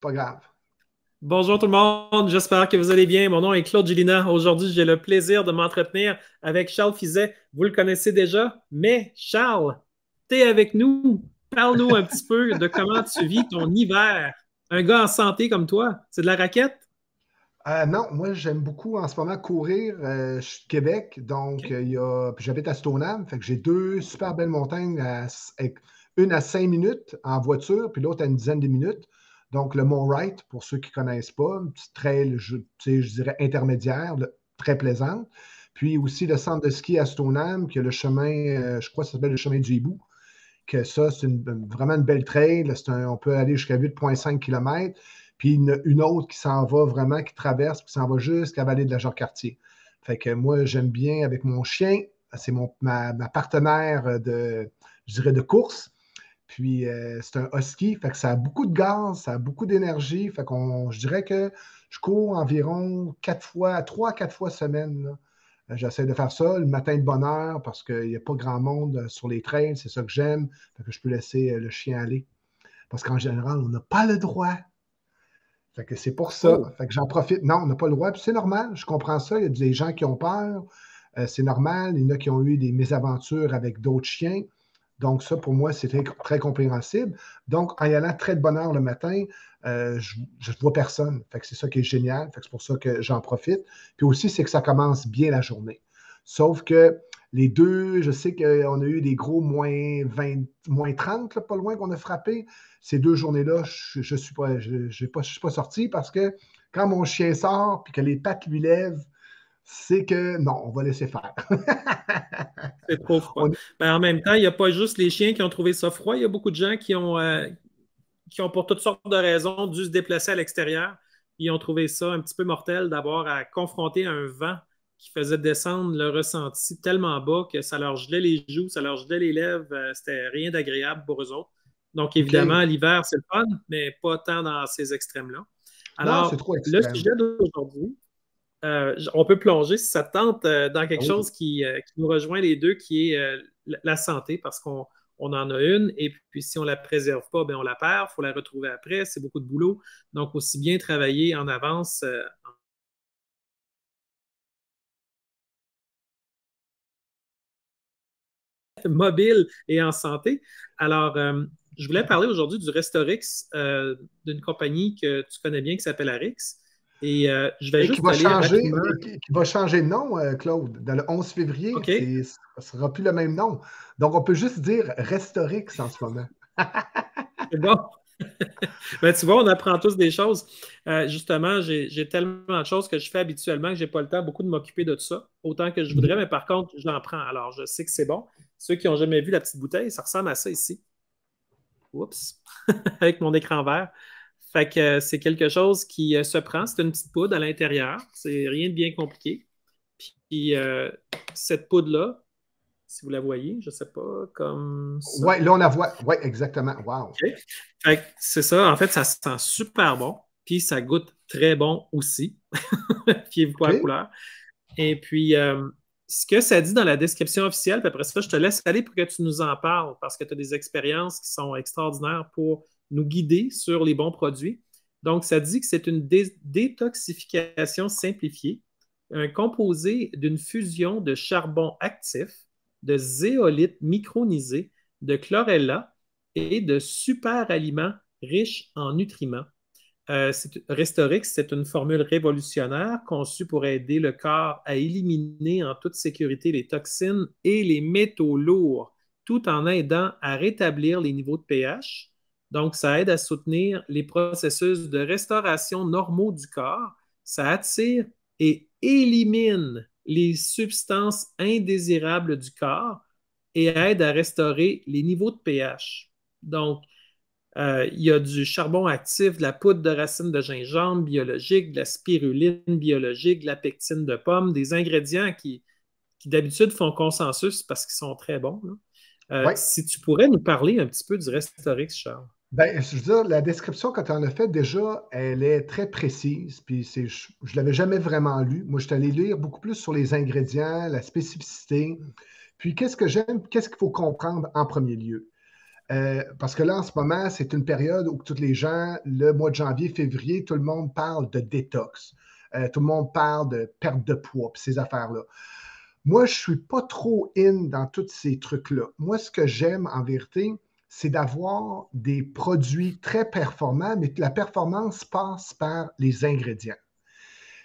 Pas grave. Bonjour tout le monde, j'espère que vous allez bien. Mon nom est Claude Gélina. Aujourd'hui, j'ai le plaisir de m'entretenir avec Charles Fizet. Vous le connaissez déjà, mais Charles, t'es avec nous. Parle-nous un petit peu de comment tu vis ton hiver. Un gars en santé comme toi, c'est de la raquette? Non, moi j'aime beaucoup en ce moment courir. Je suis de Québec, donc OK. puis j'habite à Stoneham, fait que j'ai deux super belles montagnes, une à 5 minutes en voiture, puis l'autre à une dizaine de minutes. Donc le Mont Wright, pour ceux qui ne connaissent pas, une petite trail, tu sais, je dirais intermédiaire, très plaisante. Puis aussi le centre de ski à Stoneham, qui a le chemin, je crois que ça s'appelle le chemin du Hibou, que ça, c'est vraiment une belle trail. On peut aller jusqu'à 8,5 km. Puis une autre qui s'en va vraiment, qui traverse, qui s'en va jusqu'à la vallée de la Jacques-Cartier. Fait que moi, j'aime bien avec mon chien. C'est ma partenaire je dirais, de course. Puis c'est un husky, fait que ça a beaucoup de gaz, ça a beaucoup d'énergie. Je dirais que je cours environ 4 fois, 3 à 4 fois semaine, là. J'essaie de faire ça le matin de bonne heure parce qu'il n'y a pas grand monde sur les trails, c'est ça que j'aime. Fait que je peux laisser le chien aller. Parce qu'en général, on n'a pas le droit. Fait que c'est pour ça. Oh, Fait que j'en profite. Non, on n'a pas le droit. Puis c'est normal, je comprends ça. Il y a des gens qui ont peur. C'est normal. Il y en a qui ont eu des mésaventures avec d'autres chiens. Donc, ça, pour moi, c'est très, très compréhensible. Donc, en y allant très de bonne heure le matin, je ne vois personne. Fait que c'est ça qui est génial. Fait que c'est pour ça que j'en profite. Puis aussi, c'est que ça commence bien la journée. Sauf que les deux, je sais qu'on a eu des gros -20, -30, là, pas loin qu'on a frappé. Ces 2 journées-là, je ne suis je suis pas sorti parce que quand mon chien sort puis que les pattes lui lèvent, c'est que non, on va laisser faire. c'est trop froid. On- Ben, en même temps, il n'y a pas juste les chiens qui ont trouvé ça froid, il y a beaucoup de gens qui ont pour toutes sortes de raisons dû se déplacer à l'extérieur. Ils ont trouvé ça un petit peu mortel d'avoir à confronter un vent qui faisait descendre le ressenti tellement bas que ça leur gelait les joues, ça leur gelait les lèvres. C'était rien d'agréable pour eux autres. Donc, OK. évidemment, l'hiver, c'est le fun, mais pas tant dans ces extrêmes-là. Non, c'est Alors, trop le extrême. sujet d'aujourd'hui, on peut plonger, si ça te tente, dans quelque Oui. chose qui nous rejoint les deux, qui est la santé, parce qu'on en a une, et puis si on ne la préserve pas, ben on la perd, il faut la retrouver après, c'est beaucoup de boulot. Donc, aussi bien travailler en avance, mobile et en santé. Alors, je voulais parler aujourd'hui du Restorix, d'une compagnie que tu connais bien qui s'appelle Arix. Et je vais Et qui juste te va lire changer, rapidement. qui va changer de nom, Claude. Dans le 11 février, OK, ça ne sera plus le même nom. Donc, on peut juste dire Restorix en ce moment. c'est bon. Ben, tu vois, on apprend tous des choses. Justement, j'ai tellement de choses que je fais habituellement que j'ai pas le temps beaucoup de m'occuper de tout ça, autant que je voudrais, Mhm. mais par contre, j'en prends. Alors, je sais que c'est bon. Ceux qui n'ont jamais vu la petite bouteille, ça ressemble à ça ici. Oups, avec mon écran vert. Fait que c'est quelque chose qui se prend. C'est une petite poudre à l'intérieur. C'est rien de bien compliqué. Puis cette poudre-là, si vous la voyez, je ne sais pas, comme ça. Ouais, là, on la voit. Oui, exactement. Wow. OK. Fait que c'est ça. En fait, ça sent super bon. Puis ça goûte très bon aussi. Fiez-vous pas à la OK. couleur. Et puis, ce que ça dit dans la description officielle, puis après ça, je te laisse aller pour que tu nous en parles parce que tu as des expériences qui sont extraordinaires pour nous guider sur les bons produits. Donc, ça dit que c'est une détoxification simplifiée, un composé d'une fusion de charbon actif, de zéolite micronisée, de chlorella et de super aliments riches en nutriments. Restorix, c'est une formule révolutionnaire conçue pour aider le corps à éliminer en toute sécurité les toxines et les métaux lourds, tout en aidant à rétablir les niveaux de pH. Donc, ça aide à soutenir les processus de restauration normaux du corps. Ça attire et élimine les substances indésirables du corps et aide à restaurer les niveaux de pH. Donc, il y a du charbon actif, de la poudre de racine de gingembre biologique, de la spiruline biologique, de la pectine de pomme, des ingrédients qui d'habitude font consensus parce qu'ils sont très bons, là. Oui. Si tu pourrais nous parler un petit peu du Restorix, Charles. Ben, je veux dire, la description que tu en as faite déjà, elle est très précise. Puis je ne l'avais jamais vraiment lu. Moi, je suis allé lire beaucoup plus sur les ingrédients, la spécificité. Puis qu'est-ce que j'aime, qu'est-ce qu'il faut comprendre en premier lieu? Parce que là, en ce moment, c'est une période où tous les gens, le mois de janvier, février, tout le monde parle de détox. Tout le monde parle de perte de poids, puis ces affaires-là. Moi, je ne suis pas trop in dans tous ces trucs-là. Moi, ce que j'aime en vérité, c'est d'avoir des produits très performants, mais que la performance passe par les ingrédients.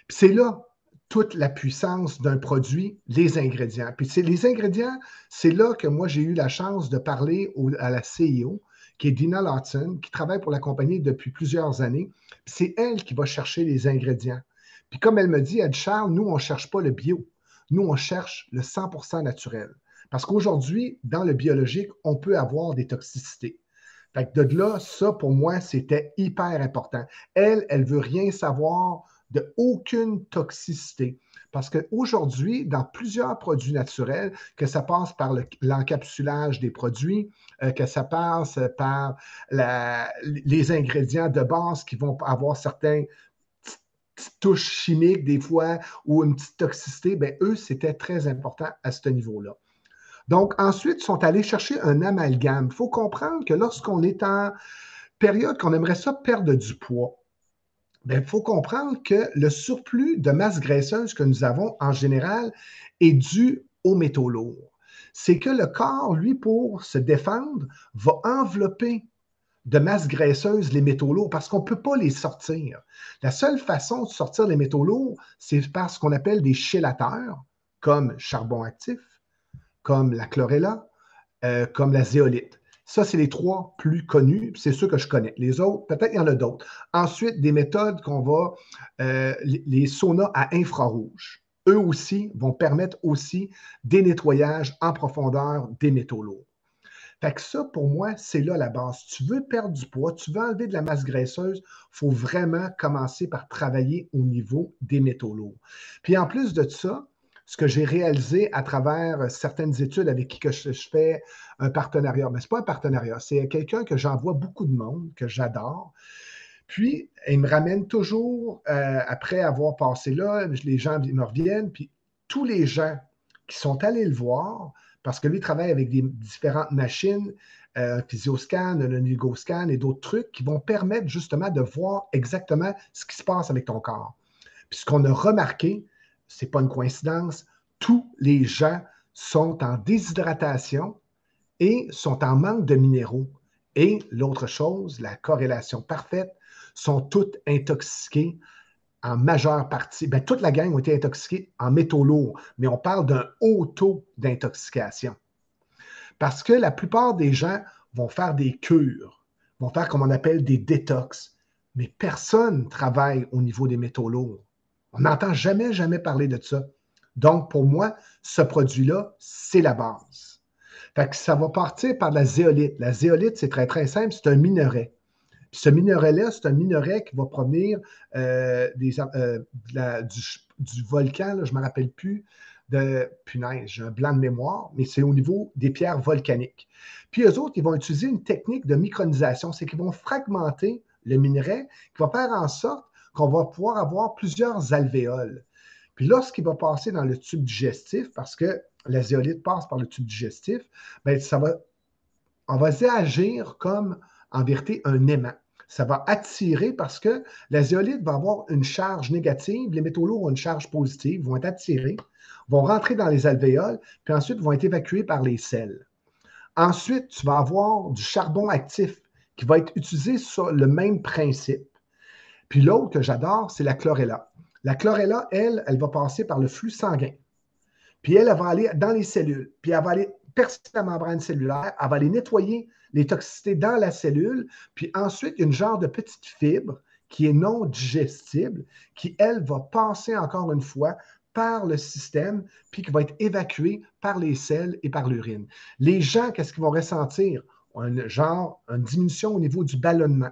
Puis c'est là toute la puissance d'un produit, les ingrédients. Puis c'est les ingrédients, c'est là que moi j'ai eu la chance de parler à la CEO, qui est Dina Lawson, qui travaille pour la compagnie depuis plusieurs années. Puis c'est elle qui va chercher les ingrédients. Puis comme elle me dit, elle dit, Charles, nous, on ne cherche pas le bio. Nous, on cherche le 100% naturel. Parce qu'aujourd'hui, dans le biologique, on peut avoir des toxicités. Fait que de là, ça, pour moi, c'était hyper important. Elle ne veut rien savoir de aucune toxicité. Parce qu'aujourd'hui, dans plusieurs produits naturels, que ça passe par l'encapsulage des produits, que ça passe par les ingrédients de base qui vont avoir certaines petites touches chimiques des fois ou une petite toxicité, bien, eux, c'était très important à ce niveau-là. Donc, ensuite, ils sont allés chercher un amalgame. Il faut comprendre que lorsqu'on est en période qu'on aimerait ça perdre du poids, il faut comprendre que le surplus de masse graisseuse que nous avons en général est dû aux métaux lourds. C'est que le corps, lui, pour se défendre, va envelopper de masse graisseuse les métaux lourds parce qu'on ne peut pas les sortir. La seule façon de sortir les métaux lourds, c'est par ce qu'on appelle des chélateurs, comme charbon actif, comme la chlorella, comme la zéolite. Ça, c'est les trois plus connus, c'est ceux que je connais. Les autres, peut-être il y en a d'autres. Ensuite, des méthodes qu'on va, les saunas à infrarouge. Eux aussi vont permettre aussi des nettoyages en profondeur des métaux lourds. Fait que ça, pour moi, c'est là la base. Si tu veux perdre du poids, tu veux enlever de la masse graisseuse, il faut vraiment commencer par travailler au niveau des métaux lourds. Puis en plus de ça, ce que j'ai réalisé à travers certaines études avec qui que je fais un partenariat, mais ce n'est pas un partenariat, c'est quelqu'un que j'envoie beaucoup de monde, que j'adore. Puis, il me ramène toujours, après avoir passé là, les gens me reviennent, puis tous les gens qui sont allés le voir, parce que lui travaille avec des différentes machines, Physioscan, le Nugoscan et d'autres trucs qui vont permettre justement de voir exactement ce qui se passe avec ton corps. Puis ce qu'on a remarqué, ce n'est pas une coïncidence, tous les gens sont en déshydratation et sont en manque de minéraux. Et l'autre chose, la corrélation parfaite, sont toutes intoxiquées en majeure partie. Bien, toute la gang a été intoxiquée en métaux lourds, mais on parle d'un haut taux d'intoxication. Parce que la plupart des gens vont faire des cures, vont faire comme on appelle des détox, mais personne ne travaille au niveau des métaux lourds. On n'entend jamais, jamais parler de ça. Donc, pour moi, ce produit-là, c'est la base. Fait que ça va partir par la zéolite. La zéolite, c'est très, très simple, c'est un minerai. Puis ce minerai-là, c'est un minerai qui va provenir du volcan, là, je ne me rappelle plus, punaise, j'ai un blanc de mémoire, mais c'est au niveau des pierres volcaniques. Puis eux autres, ils vont utiliser une technique de micronisation, c'est qu'ils vont fragmenter le minerai qui va faire en sorte qu'on va pouvoir avoir plusieurs alvéoles. Puis lorsqu'il va passer dans le tube digestif, parce que la zéolite passe par le tube digestif, bien, on va agir comme, en vérité, un aimant. Ça va attirer parce que la zéolite va avoir une charge négative, les métaux lourds ont une charge positive, vont être attirés, vont rentrer dans les alvéoles, puis ensuite vont être évacués par les selles. Ensuite, tu vas avoir du charbon actif qui va être utilisé sur le même principe. Puis l'autre que j'adore, c'est la chlorella. La chlorella, elle va passer par le flux sanguin. Puis elle va aller dans les cellules. Puis elle va aller percer la membrane cellulaire. Elle va aller nettoyer les toxicités dans la cellule. Puis ensuite, il y a une genre de petite fibre qui est non digestible, qui, elle, va passer encore une fois par le système, puis qui va être évacuée par les selles et par l'urine. Les gens, qu'est-ce qu'ils vont ressentir? Une diminution au niveau du ballonnement.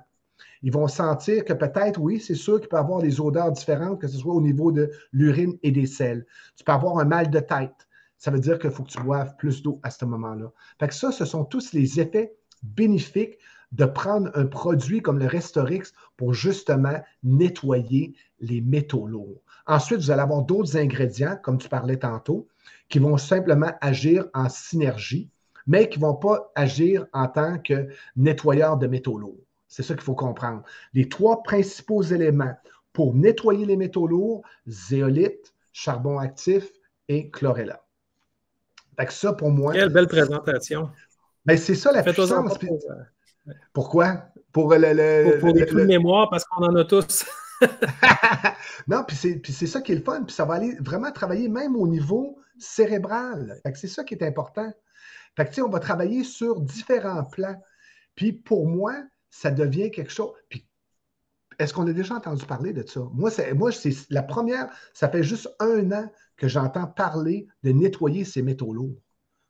Ils vont sentir que peut-être, oui, c'est sûr qu'il peut y avoir des odeurs différentes, que ce soit au niveau de l'urine et des selles. Tu peux avoir un mal de tête. Ça veut dire qu'il faut que tu boives plus d'eau à ce moment-là. Fait que ça, ce sont tous les effets bénéfiques de prendre un produit comme le Restorix pour justement nettoyer les métaux lourds. Ensuite, vous allez avoir d'autres ingrédients, comme tu parlais tantôt, qui vont simplement agir en synergie. mais qui ne vont pas agir en tant que nettoyeurs de métaux lourds. C'est ça qu'il faut comprendre. Les trois principaux éléments pour nettoyer les métaux lourds, zéolite, charbon actif et chlorella. Fait que ça, pour moi, Quelle belle présentation. ben, c'est ça la Fais-toi-en puissance. pas pour, Pourquoi? pour les coups de mémoire, parce qu'on en a tous. Non, puis c'est ça qui est le fun, puis ça va aller vraiment travailler même au niveau cérébral. Fait que c'est ça qui est important. Fait que, tu sais, on va travailler sur différents plans. Puis pour moi, ça devient quelque chose. Puis est-ce qu'on a déjà entendu parler de ça? Moi, c'est la première, ça fait juste 1 an que j'entends parler de nettoyer ces métaux lourds.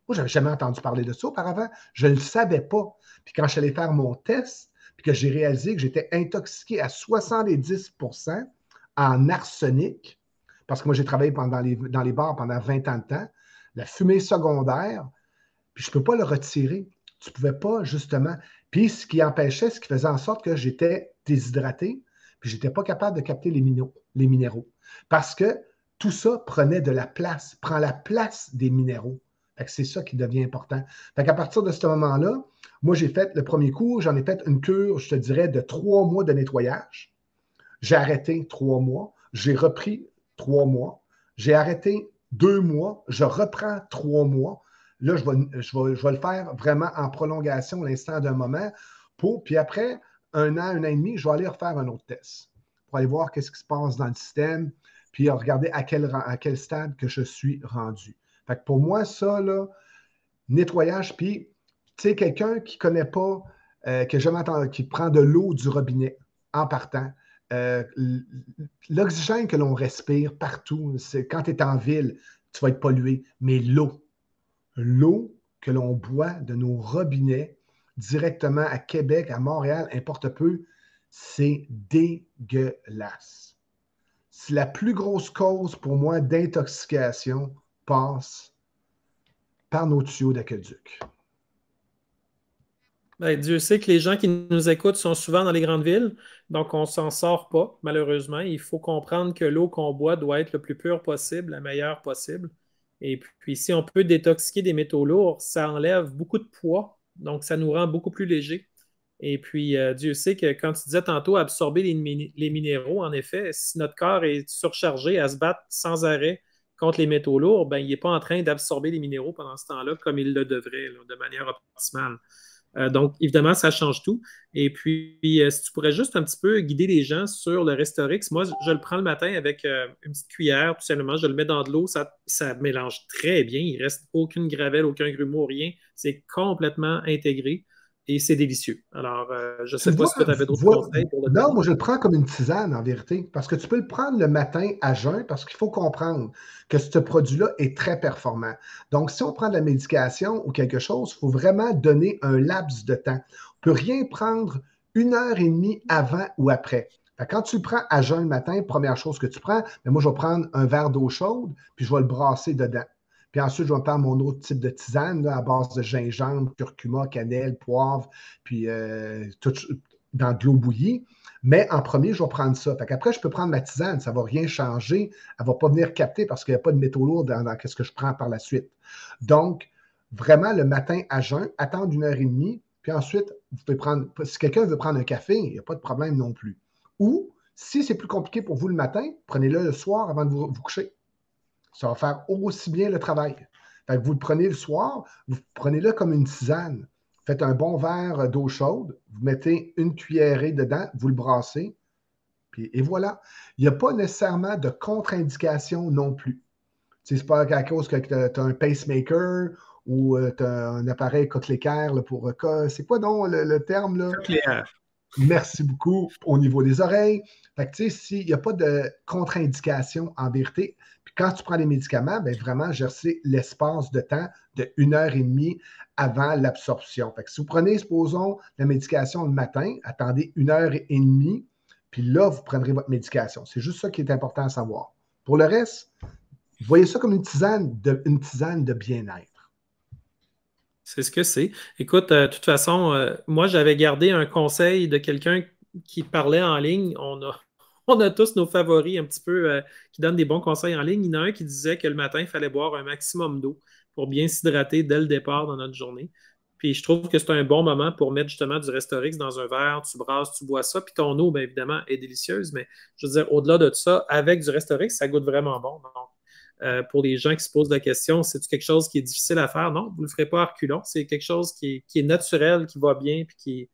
Moi, je n'avais jamais entendu parler de ça auparavant. Je ne le savais pas. Puis quand je suis allé faire mon test, puis que j'ai réalisé que j'étais intoxiqué à 70% en arsenic, parce que moi, j'ai travaillé dans les bars pendant 20 ans de temps, la fumée secondaire, puis je ne peux pas le retirer. Tu ne pouvais pas, justement. Puis ce qui empêchait, ce qui faisait en sorte que j'étais déshydraté, puis je n'étais pas capable de capter les minéraux. Parce que tout ça prenait de la place, prend la place des minéraux. Fait que c'est ça qui devient important. Fait qu'à partir de ce moment-là, moi, j'ai fait le premier cours, j'en ai fait une cure, je te dirais, de 3 mois de nettoyage. J'ai arrêté 3 mois, j'ai repris 3 mois, j'ai arrêté 2 mois, je reprends 3 mois. Là, je vais le faire vraiment en prolongation, l'instant d'un moment. Puis après, 1 an et demi, je vais aller refaire un autre test pour aller voir qu'est-ce qui se passe dans le système, puis regarder à quel stade que je suis rendu. Fait que pour moi, ça, là, nettoyage, puis, tu sais, quelqu'un qui ne connaît pas, que jamais entendu, qui prend de l'eau du robinet en partant, euh, l'oxygène que l'on respire partout, c'est quand tu es en ville, tu vas être pollué, mais l'eau que l'on boit de nos robinets directement à Québec, à Montréal, importe peu, c'est dégueulasse. C'est la plus grosse cause pour moi d'intoxication passe par nos tuyaux d'aqueduc. Ben, Dieu sait que les gens qui nous écoutent sont souvent dans les grandes villes, donc on ne s'en sort pas, malheureusement. Il faut comprendre que l'eau qu'on boit doit être le plus pure possible, la meilleure possible. Et puis, si on peut détoxiquer des métaux lourds, ça enlève beaucoup de poids, donc ça nous rend beaucoup plus légers. Et puis, Dieu sait que quand tu disais tantôt absorber les minéraux, en effet, si notre corps est surchargé à se battre sans arrêt contre les métaux lourds, ben, il n'est pas en train d'absorber les minéraux pendant ce temps-là comme il le devrait, là, de manière optimale. Donc, évidemment, ça change tout. Et puis, si tu pourrais juste un petit peu guider les gens sur le Restorix, moi, je le prends le matin avec une petite cuillère, tout simplement, je le mets dans de l'eau, ça mélange très bien, il ne reste aucune gravelle, aucun grumeau, rien. C'est complètement intégré et c'est délicieux. Alors, je ne Tu sais le pas vois, si tu avais d'autres conseils pour le non, donner. moi je le prends comme une tisane en vérité, parce que tu peux le prendre le matin à jeun, parce qu'il faut comprendre que ce produit-là est très performant. Donc, si on prend de la médication ou quelque chose, il faut vraiment donner un laps de temps. On ne peut rien prendre 1 heure et demie avant ou après. Fait que quand tu le prends à jeun le matin, première chose que tu prends, mais moi je vais prendre un verre d'eau chaude, puis je vais le brasser dedans. Puis ensuite, je vais prendre mon autre type de tisane là, à base de gingembre, curcuma, cannelle, poivre, puis tout dans de l'eau bouillie. Mais en premier, je vais prendre ça. Fait qu'après, je peux prendre ma tisane. Ça ne va rien changer. Elle ne va pas venir capter parce qu'il n'y a pas de métaux lourds dans ce que je prends par la suite. Donc, vraiment, le matin à jeun, attendre 1 heure et demie. Puis ensuite, vous pouvez prendre. Si quelqu'un veut prendre un café, il n'y a pas de problème non plus. Ou, si c'est plus compliqué pour vous le matin, prenez-le le soir avant de vous coucher. Ça va faire aussi bien le travail. Fait que vous le prenez le soir, vous prenez-le comme une tisane. Faites un bon verre d'eau chaude, vous mettez une cuillerée dedans, vous le brassez, puis, et voilà. Il n'y a pas nécessairement de contre-indication non plus. Ce n'est pas à cause que tu as un pacemaker ou tu as un appareil cochléaire pour. C'est quoi donc le terme là? Cochléaire. Merci beaucoup au niveau des oreilles. Fait que, tu sais, s'il n'y a pas de contre-indication en vérité, puis quand tu prends les médicaments, bien vraiment, gercer l'espace de temps de 1 heure et demie avant l'absorption. Fait que si vous prenez, supposons, la médication le matin, attendez 1 heure et demie, puis là, vous prendrez votre médication. C'est juste ça qui est important à savoir. Pour le reste, voyez ça comme une tisane de bien-être. C'est ce que c'est. Écoute, de toute façon, moi, j'avais gardé un conseil de quelqu'un qui parlait en ligne. On a tous nos favoris un petit peu qui donnent des bons conseils en ligne. Il y en a un qui disait que le matin, il fallait boire un maximum d'eau. pour bien s'hydrater dès le départ dans notre journée. Puis je trouve que c'est un bon moment pour mettre justement du Restorix dans un verre, tu brasses, tu bois ça, puis ton eau, bien évidemment, est délicieuse, mais je veux dire, au-delà de tout ça, avec du Restorix, ça goûte vraiment bon. Donc, pour les gens qui se posent la question, c'est-tu quelque chose qui est difficile à faire? Non, vous ne le ferez pas à reculons. C'est quelque chose qui est naturel, qui va bien, puis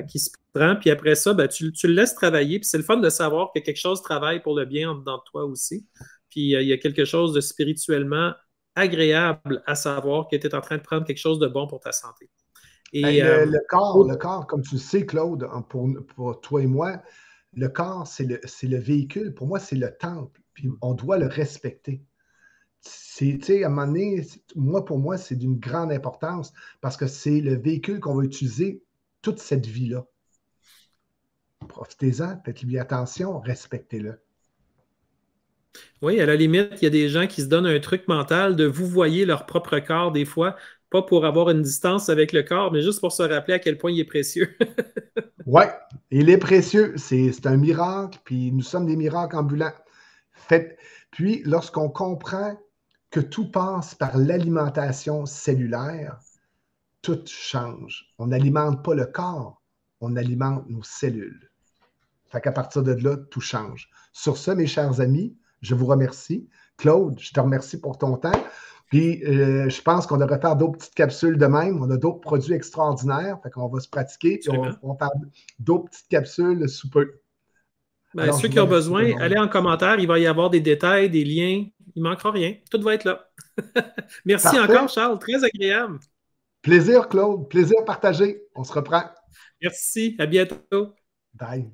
qui se prend. Puis après ça, ben, tu le laisses travailler. Puis c'est le fun de savoir que quelque chose travaille pour le bien en dedans de toi aussi. Puis il y a quelque chose de spirituellement agréable à savoir que tu es en train de prendre quelque chose de bon pour ta santé. Et, le corps, comme tu le sais, Claude, pour toi et moi, le corps, c'est le véhicule. Pour moi, c'est le temple. Puis on doit le respecter. À un moment donné, pour moi, c'est d'une grande importance parce que c'est le véhicule qu'on va utiliser toute cette vie-là. Profitez-en, faites-lui attention, respectez-le. Oui, à la limite, il y a des gens qui se donnent un truc mental de vous voyez leur propre corps des fois, pas pour avoir une distance avec le corps, mais juste pour se rappeler à quel point il est précieux. Oui, il est précieux. C'est un miracle, puis nous sommes des miracles ambulants. Puis, lorsqu'on comprend que tout passe par l'alimentation cellulaire, tout change. On n'alimente pas le corps, on alimente nos cellules. Fait qu'à partir de là, tout change. Sur ce, mes chers amis, je vous remercie. Claude, je te remercie pour ton temps. Puis, je pense qu'on devrait faire d'autres petites capsules de même. On a d'autres produits extraordinaires. Fait qu'on va se pratiquer. Puis on parle d'autres petites capsules sous peu. Ben, alors, ceux qui ont besoin, allez en commentaire. Il va y avoir des détails, des liens. Il ne manquera rien. Tout va être là. Merci Parfait. Encore, Charles. Très agréable. Plaisir, Claude. Plaisir partagé. On se reprend. Merci. À bientôt. Bye.